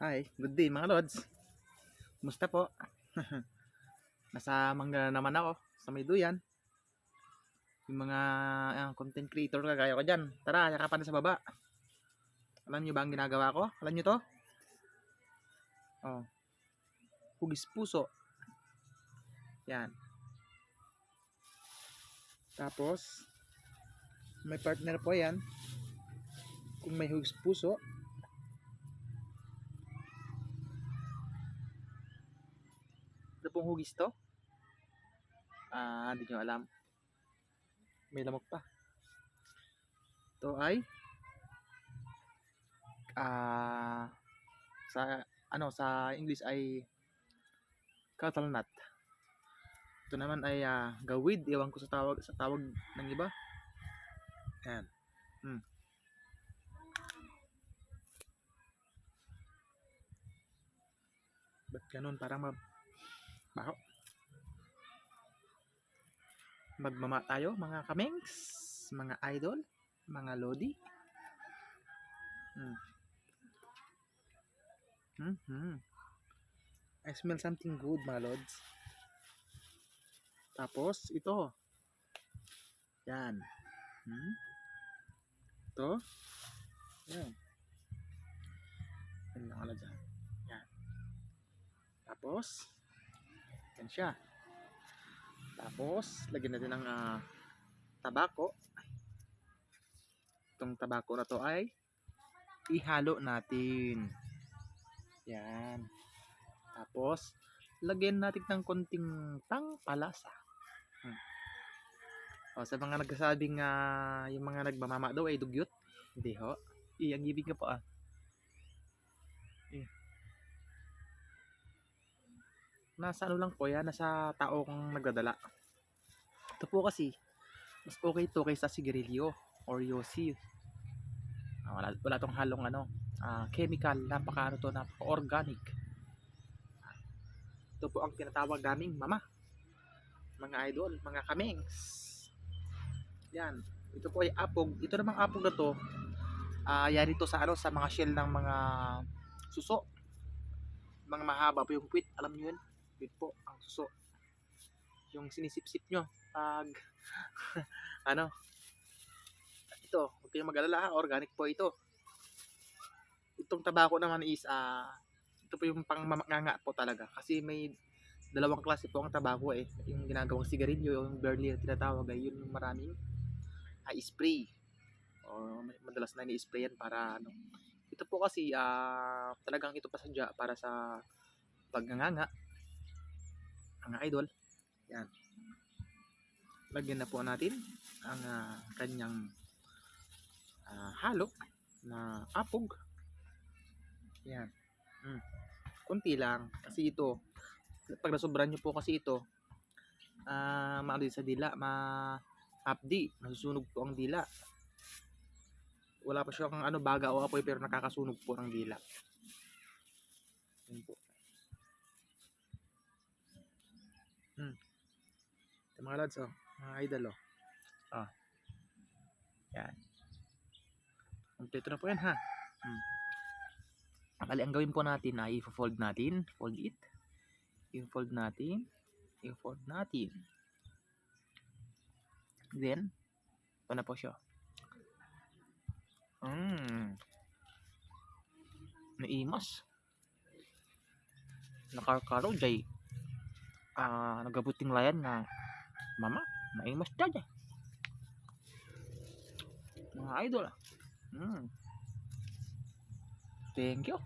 Hi, good day mga lods. Kumusta po? Nasa Mangga na naman ako sa may duyan. Yung mga content creator kagaya ko dyan. Tara, yakapan na sa baba. Alam nyo ba ang ginagawa ko? Alam nyo to? Oh, hugis puso. Yan. Tapos, may partner po yan. Kung may hugis puso, ano pong hugis to? Hindi nyo alam. May lamok pa. Ito ay sa English ay cattle nut. Ito naman ay gawid. Ewan ko sa tawag ng iba. Yan. Ba't ganun? Parang mabaho. Magmama tayo mga kamengs, mga idol, mga lodi. I smell something good mga lods. Tapos ito. Yan. Ito. Yan. Yan lang ala dyan. Yan. Tapos yan siya. Tapos lagyan natin ng tabako. Itong tabako na to ay ihalo natin. Yan. Tapos lagyan natin ng konting pangpalasa. Sa mga nagsasabing yung mga nagmamama daw ay dugyot. Hindi ho. Ang ibig ka po Nasa ano lang po yan, nasa tao kung nagdadala. Ito po kasi, mas okay to kaysa sigarilyo or yosi. Wala tong halong chemical, napaka-organic. Ito po ang tinatawag naming mama. Mga idol, mga kamengs. Yan. Ito po ay apog. Ito namang apog na to, yari to sa mga shell ng mga suso. Mga mahaba po yung quit, alam nyo yun? Quit po, ang suso. Yung sinisip-sip nyo pag ito, huwag kayong mag-alala, organic po ito. Itong tabako naman is ito po yung pangmanganga po talaga kasi may dalawang klase po ang tabako yung ginagawang sigarilyo, yung barley na tinatawag ay yun yung maraming spray o madalas na ni-spray yan para ito po kasi talagang ito pasadya para sa pagnganga mga idol. Yan, lagyan na po natin ang kanyang halo na apog. Yan. Kunti lang kasi ito pag nasobran nyo po kasi ito maano sa dila, hapdi, masusunog po ang dila. Wala pa siyang baga o apoy pero nakakasunog po ng dila. Yan po. Ito mga lads mga idol yan. Kompleto na po yan ha. Bali ang gawin po natin ay i-fold natin, fold it. I-fold natin. Then ito na po siya. Naimas. Nakarkaro jay. Nagabuting layan na mama, naimas dyan mga idol. Thank you.